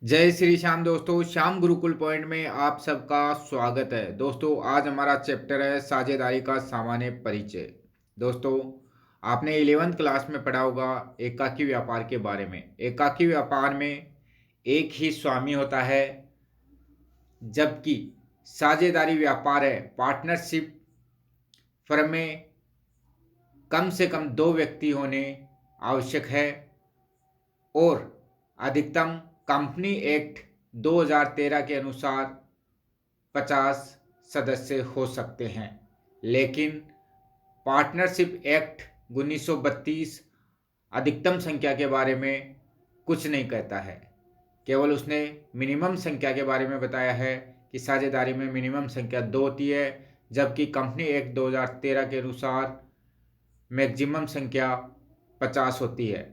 जय श्री श्याम दोस्तों, श्याम गुरुकुल पॉइंट में आप सबका स्वागत है। दोस्तों आज हमारा चैप्टर है साझेदारी का सामान्य परिचय। दोस्तों आपने 11th क्लास में पढ़ा होगा एकाकी व्यापार के बारे में। एकाकी व्यापार में एक ही स्वामी होता है, जबकि साझेदारी व्यापार है पार्टनरशिप फर्म में कम से कम 2 व्यक्ति होने आवश्यक है और अधिकतम कंपनी एक्ट 2013 के अनुसार 50 सदस्य हो सकते हैं। लेकिन पार्टनरशिप एक्ट 1932 अधिकतम संख्या के बारे में कुछ नहीं कहता है। केवल उसने मिनिमम संख्या के बारे में बताया है कि साझेदारी में मिनिमम संख्या 2 होती है, जबकि कंपनी एक्ट 2013 के अनुसार मैक्सिमम संख्या 50 होती है।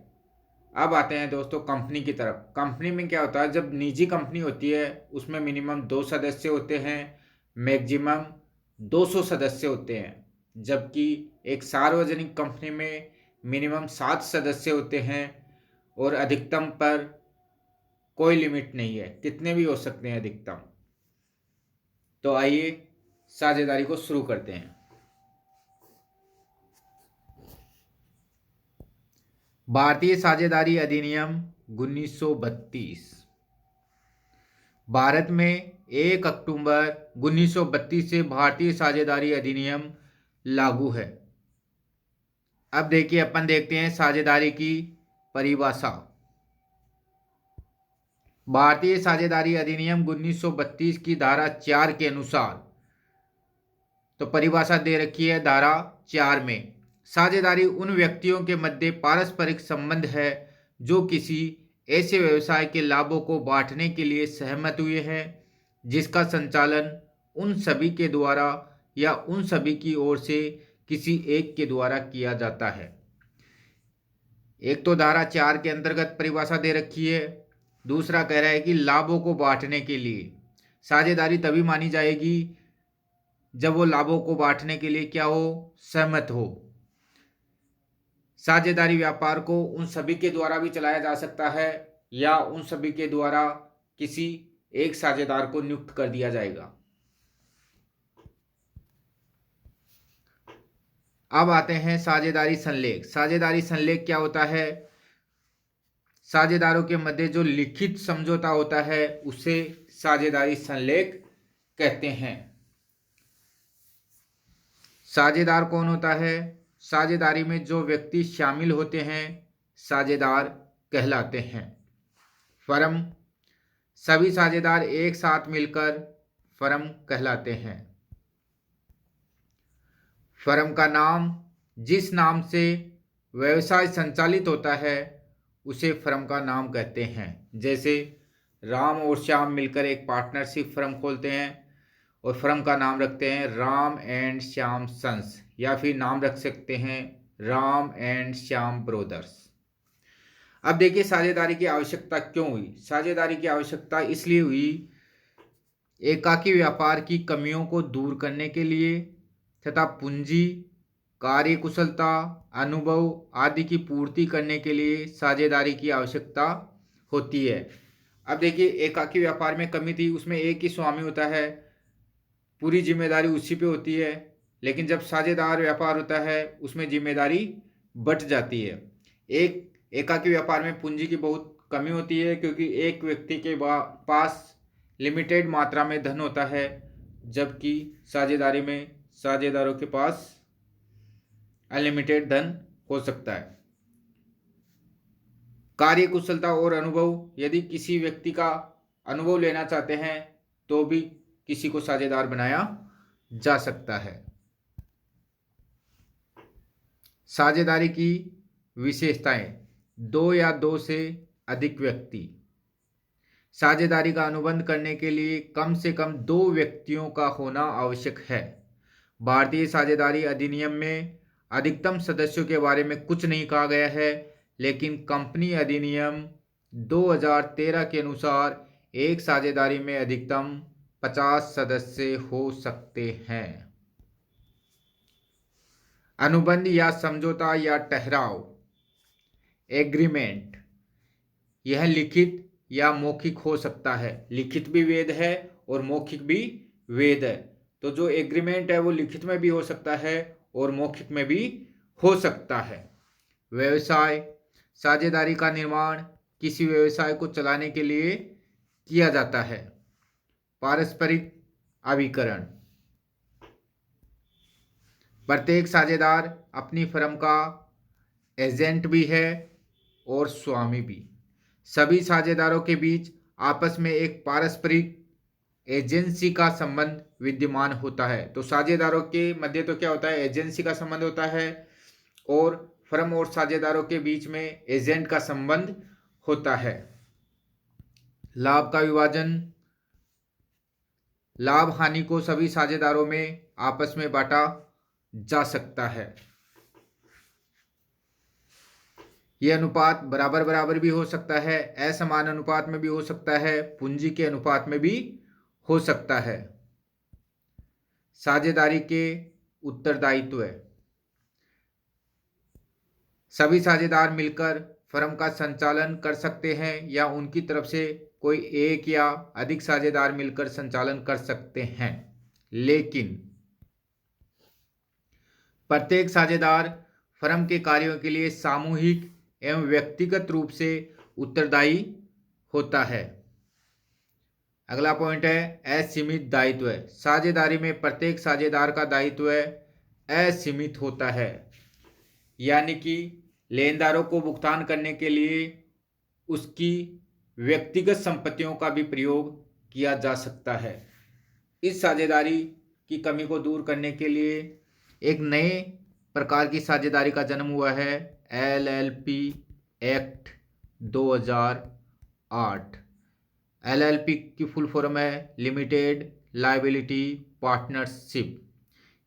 अब आते हैं दोस्तों कंपनी की तरफ। कंपनी में क्या होता है, जब निजी कंपनी होती है उसमें मिनिमम 2 सदस्य होते हैं, मैक्सिमम 200 सदस्य होते हैं। जबकि एक सार्वजनिक कंपनी में मिनिमम 7 सदस्य होते हैं और अधिकतम पर कोई लिमिट नहीं है, कितने भी हो सकते हैं अधिकतम। तो आइए साझेदारी को शुरू करते हैं। भारतीय साझेदारी अधिनियम 1932 भारत में 1 अक्टूबर 1932 से भारतीय साझेदारी अधिनियम लागू है। अब देखिए अपन देखते हैं साझेदारी की परिभाषा। भारतीय साझेदारी अधिनियम 1932 की धारा 4 के अनुसार तो परिभाषा दे रखी है धारा 4 में। साझेदारी उन व्यक्तियों के मध्य पारस्परिक संबंध है जो किसी ऐसे व्यवसाय के लाभों को बांटने के लिए सहमत हुए हैं जिसका संचालन उन सभी के द्वारा या उन सभी की ओर से किसी एक के द्वारा किया जाता है। एक तो धारा 4 के अंतर्गत परिभाषा दे रखी है, दूसरा कह रहा है कि लाभों को बांटने के लिए साझेदारी तभी मानी जाएगी जब वो लाभों को बांटने के लिए क्या हो, सहमत हो। साझेदारी व्यापार को उन सभी के द्वारा भी चलाया जा सकता है या उन सभी के द्वारा किसी एक साझेदार को नियुक्त कर दिया जाएगा। अब आते हैं साझेदारी संलेख। साझेदारी संलेख क्या होता है? साझेदारों के मध्य जो लिखित समझौता होता है उसे साझेदारी संलेख कहते हैं। साझेदार कौन होता है? साझेदारी में जो व्यक्ति शामिल होते हैं साझेदार कहलाते हैं। फर्म, सभी साझेदार एक साथ मिलकर फर्म कहलाते हैं। फर्म का नाम, जिस नाम से व्यवसाय संचालित होता है उसे फर्म का नाम कहते हैं। जैसे राम और श्याम मिलकर एक पार्टनरशिप फर्म खोलते हैं और फर्म का नाम रखते हैं राम एंड श्याम सन्स, या फिर नाम रख सकते हैं राम एंड श्याम ब्रोदर्स। अब देखिए साझेदारी की आवश्यकता क्यों हुई। साझेदारी की आवश्यकता इसलिए हुई एकाकी व्यापार की कमियों को दूर करने के लिए तथा पूंजी, कार्यकुशलता, अनुभव आदि की पूर्ति करने के लिए साझेदारी की आवश्यकता होती है। अब देखिए एकाकी व्यापार में कमी थी, उसमें एक ही स्वामी होता है, पूरी जिम्मेदारी उसी पे होती है। लेकिन जब साझेदार व्यापार होता है उसमें जिम्मेदारी बंट जाती है। एक एकाकी व्यापार में पूंजी की बहुत कमी होती है क्योंकि एक व्यक्ति के पास लिमिटेड मात्रा में धन होता है, जबकि साझेदारी में साझेदारों के पास अनलिमिटेड धन हो सकता है। कार्यकुशलता और अनुभव, यदि किसी व्यक्ति का अनुभव लेना चाहते हैं तो भी किसी को साझेदार बनाया जा सकता है। साझेदारी की विशेषताएं, 2 या 2 से अधिक व्यक्ति। साझेदारी का अनुबंध करने के लिए कम से कम 2 व्यक्तियों का होना आवश्यक है। भारतीय साझेदारी अधिनियम में अधिकतम सदस्यों के बारे में कुछ नहीं कहा गया है, लेकिन कंपनी अधिनियम 2013 के अनुसार एक साझेदारी में अधिकतम 50 सदस्य हो सकते हैं। अनुबंध या समझौता या ठहराव, एग्रीमेंट, यह लिखित या मौखिक हो सकता है। लिखित भी वेद है और मौखिक भी वेद है। तो जो एग्रीमेंट है वो लिखित में भी हो सकता है और मौखिक में भी हो सकता है। व्यवसाय, साझेदारी का निर्माण किसी व्यवसाय को चलाने के लिए किया जाता है। पारस्परिक अभिकरण, प्रत्येक साझेदार अपनी फर्म का एजेंट भी है और स्वामी भी। सभी साझेदारों के बीच आपस में एक पारस्परिक एजेंसी का संबंध विद्यमान होता है। तो साझेदारों के मध्य तो क्या होता है, एजेंसी का संबंध होता है और फर्म और साझेदारों के बीच में एजेंट का संबंध होता है। लाभ का विभाजन, लाभ हानि को सभी साझेदारों में आपस में बांटा जा सकता है। यह अनुपात बराबर बराबर भी हो सकता है, असमान अनुपात में भी हो सकता है, पूंजी के अनुपात में भी हो सकता है। साझेदारी के उत्तरदायित्व, सभी साझेदार मिलकर फर्म का संचालन कर सकते हैं या उनकी तरफ से कोई एक या अधिक साझेदार मिलकर संचालन कर सकते हैं, लेकिन प्रत्येक साझेदार फर्म के कार्यों के लिए सामूहिक एवं व्यक्तिगत रूप से उत्तरदायी होता है। अगला पॉइंट है असीमित दायित्व। साझेदारी में प्रत्येक साझेदार का दायित्व असीमित होता है, यानी कि लेनदारों को भुगतान करने के लिए उसकी व्यक्तिगत संपत्तियों का भी प्रयोग किया जा सकता है। इस साझेदारी की कमी को दूर करने के लिए एक नए प्रकार की साझेदारी का जन्म हुआ है, LLP एक्ट 2008। LLP की फुल फॉर्म है लिमिटेड लायबिलिटी पार्टनरशिप।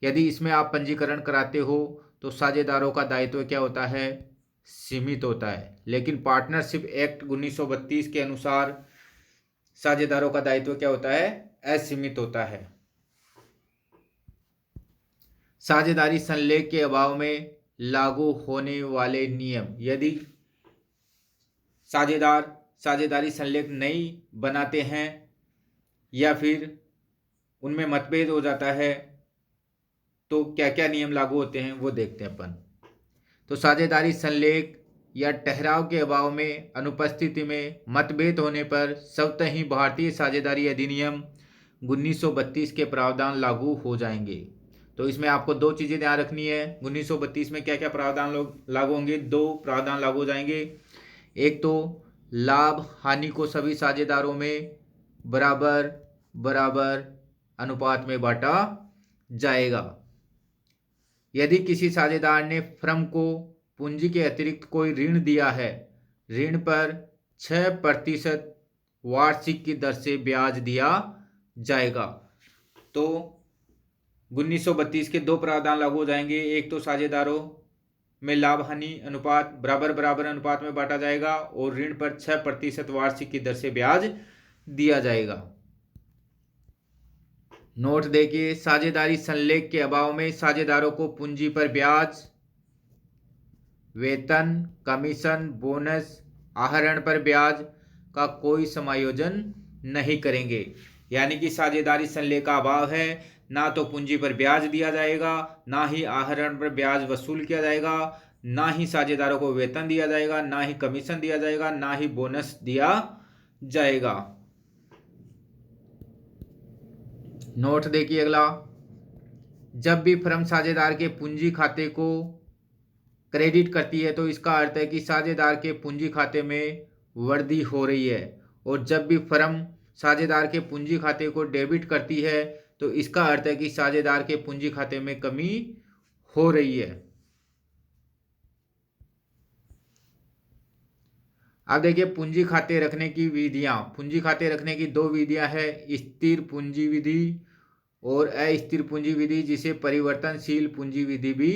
यदि इसमें आप पंजीकरण कराते हो तो साझेदारों का दायित्व क्या होता है, सीमित होता है, लेकिन पार्टनरशिप एक्ट 1932 के अनुसार साझेदारों का दायित्व क्या होता है, असीमित होता है। साझेदारी संलेख के अभाव में लागू होने वाले नियम, यदि साझेदार साझेदारी संलेख नहीं बनाते हैं या फिर उनमें मतभेद हो जाता है तो क्या क्या नियम लागू होते हैं वो देखते हैं अपन। तो साझेदारी संलेख या ठहराव के अभाव में अनुपस्थिति में मतभेद होने पर स्वतः ही भारतीय साझेदारी अधिनियम 1932 के प्रावधान लागू हो जाएंगे। तो इसमें आपको दो चीज़ें ध्यान रखनी है, 1932 में क्या क्या प्रावधान लागू होंगे, दो प्रावधान लागू हो जाएंगे। एक तो लाभ हानि को सभी साझेदारों में बराबर बराबर अनुपात में बांटा जाएगा। यदि किसी साझेदार ने फर्म को पूंजी के अतिरिक्त कोई ऋण दिया है, ऋण पर 6% वार्षिक की दर से ब्याज दिया जाएगा। तो 1932 के दो प्रावधान लागू हो जाएंगे। एक तो साझेदारों में लाभ हानि अनुपात बराबर बराबर अनुपात में बांटा जाएगा और ऋण पर 6% वार्षिक की दर से ब्याज दिया जाएगा। नोट देखिए, साझेदारी संलेख के अभाव में साझेदारों को पूंजी पर ब्याज, वेतन, कमीशन, बोनस, आहरण पर ब्याज का कोई समायोजन नहीं करेंगे। यानी कि साझेदारी संलेख का अभाव है, ना तो पूंजी पर ब्याज दिया जाएगा, ना ही आहरण पर ब्याज वसूल किया जाएगा, ना ही साझेदारों को वेतन दिया जाएगा, ना ही कमीशन दिया जाएगा, ना ही बोनस दिया जाएगा। नोट देखिए अगला, जब भी फर्म साझेदार के पूंजी खाते को क्रेडिट करती है तो इसका अर्थ है कि साझेदार के पूंजी खाते में वृद्धि हो रही है, और जब भी फर्म साझेदार के पूंजी खाते को डेबिट करती है तो इसका अर्थ है कि साझेदार के पूंजी खाते में कमी हो रही है। अब देखिए पूंजी खाते रखने की विधियां। पूंजी खाते रखने की दो विधियां हैं, स्थिर पूंजी विधि और अस्थिर पूंजी विधि, जिसे परिवर्तनशील पूंजी विधि भी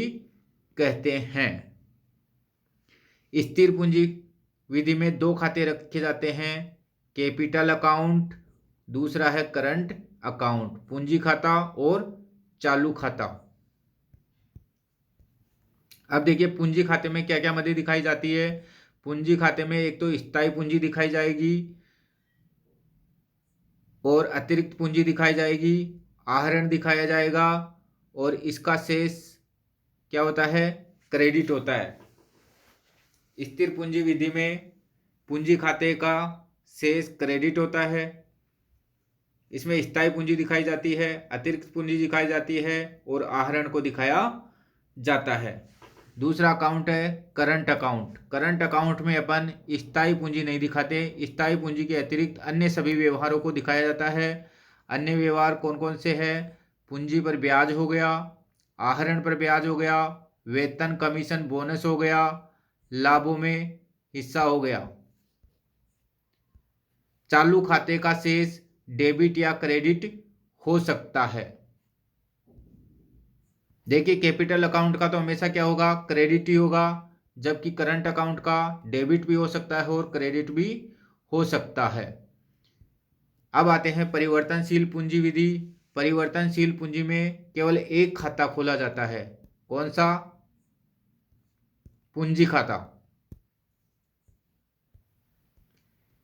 कहते हैं। स्थिर पूंजी विधि में दो खाते रखे जाते हैं, कैपिटल अकाउंट, दूसरा है करंट अकाउंट, पूंजी खाता और चालू खाता। अब देखिए पूंजी खाते में क्या क्या मदद दिखाई जाती है। पूंजी खाते में एक तो स्थायी पूंजी दिखाई जाएगी, और अतिरिक्त पूंजी दिखाई जाएगी, आहरण दिखाया जाएगा और इसका शेष क्या होता है, क्रेडिट होता है। स्थिर पूंजी विधि में पूंजी खाते का शेष क्रेडिट होता है। इसमें स्थायी पूंजी दिखाई जाती है, अतिरिक्त पूंजी दिखाई जाती है और आहरण को दिखाया जाता है। दूसरा अकाउंट है करंट अकाउंट। करंट अकाउंट में अपन स्थायी पूंजी नहीं दिखाते, स्थायी पूंजी के अतिरिक्त अन्य सभी व्यवहारों को दिखाया जाता है। अन्य व्यवहार कौन कौन से हैं? पूंजी पर ब्याज हो गया, आहरण पर ब्याज हो गया, वेतन कमीशन बोनस हो गया, लाभों में हिस्सा हो गया। चालू खाते का शेष डेबिट या क्रेडिट हो सकता है। देखिए कैपिटल अकाउंट का तो हमेशा क्या होगा, क्रेडिट ही होगा, जबकि करंट अकाउंट का डेबिट भी हो सकता है और क्रेडिट भी हो सकता है। अब आते हैं परिवर्तनशील पूंजी विधि। परिवर्तनशील पूंजी में केवल एक खाता खोला जाता है। कौन सा? पूंजी खाता।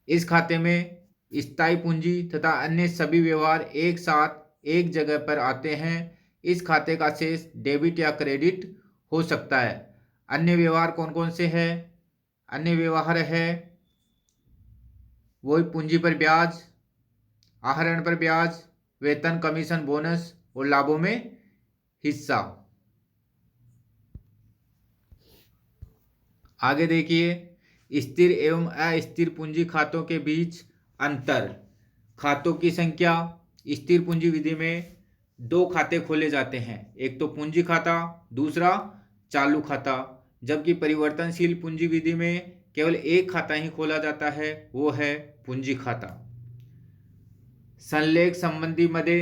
इस खाते में स्थायी पूंजी तथा अन्य सभी व्यवहार एक साथ एक जगह पर आते हैं। इस खाते का शेष डेबिट या क्रेडिट हो सकता है। अन्य व्यवहार कौन कौन से हैं? अन्य व्यवहार है वही पूंजी पर ब्याज, आहरण पर ब्याज, वेतन कमीशन बोनस और लाभों में हिस्सा। आगे देखिए स्थिर एवं अस्थिर पूंजी खातों के बीच अंतर। खातों की संख्या। स्थिर पूंजी विधि में दो खाते खोले जाते हैं, एक तो पूंजी खाता, दूसरा चालू खाता। जबकि परिवर्तनशील पूंजी विधि में केवल एक खाता ही खोला जाता है, वो है पूंजी खाता। संलेख संबंधी मदे।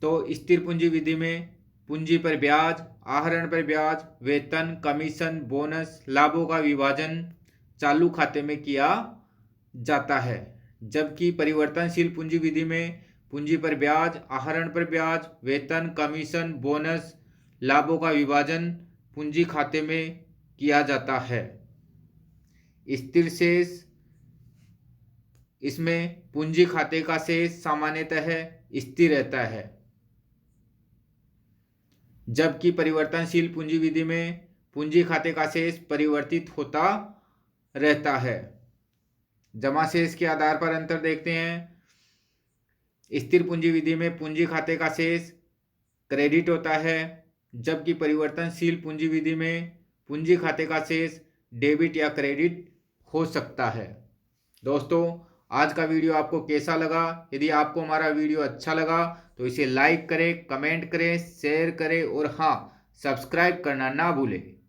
तो स्थिर पूंजी विधि में पूंजी पर ब्याज, आहरण पर ब्याज, वेतन कमीशन बोनस लाभों का विभाजन चालू खाते में किया जाता है। जबकि परिवर्तनशील पूंजी विधि में पूंजी पर ब्याज, आहरण पर ब्याज, वेतन कमीशन बोनस लाभों का विभाजन पूंजी खाते में किया जाता है। स्थिर शेष। इसमें पूंजी खाते का शेष सामान्यतः स्थिर रहता है, जबकि परिवर्तनशील पूंजी विधि में पूंजी खाते का शेष परिवर्तित होता रहता है। जमा शेष के आधार पर अंतर देखते हैं। स्थिर पूंजी विधि में पूंजी खाते का शेष क्रेडिट होता है, जबकि परिवर्तनशील पूंजी विधि में पूंजी खाते का शेष डेबिट या क्रेडिट हो सकता है। दोस्तों आज का वीडियो आपको कैसा लगा? यदि आपको हमारा वीडियो अच्छा लगा तो इसे लाइक करें, कमेंट करें, शेयर करें और हाँ, सब्सक्राइब करना ना भूलें।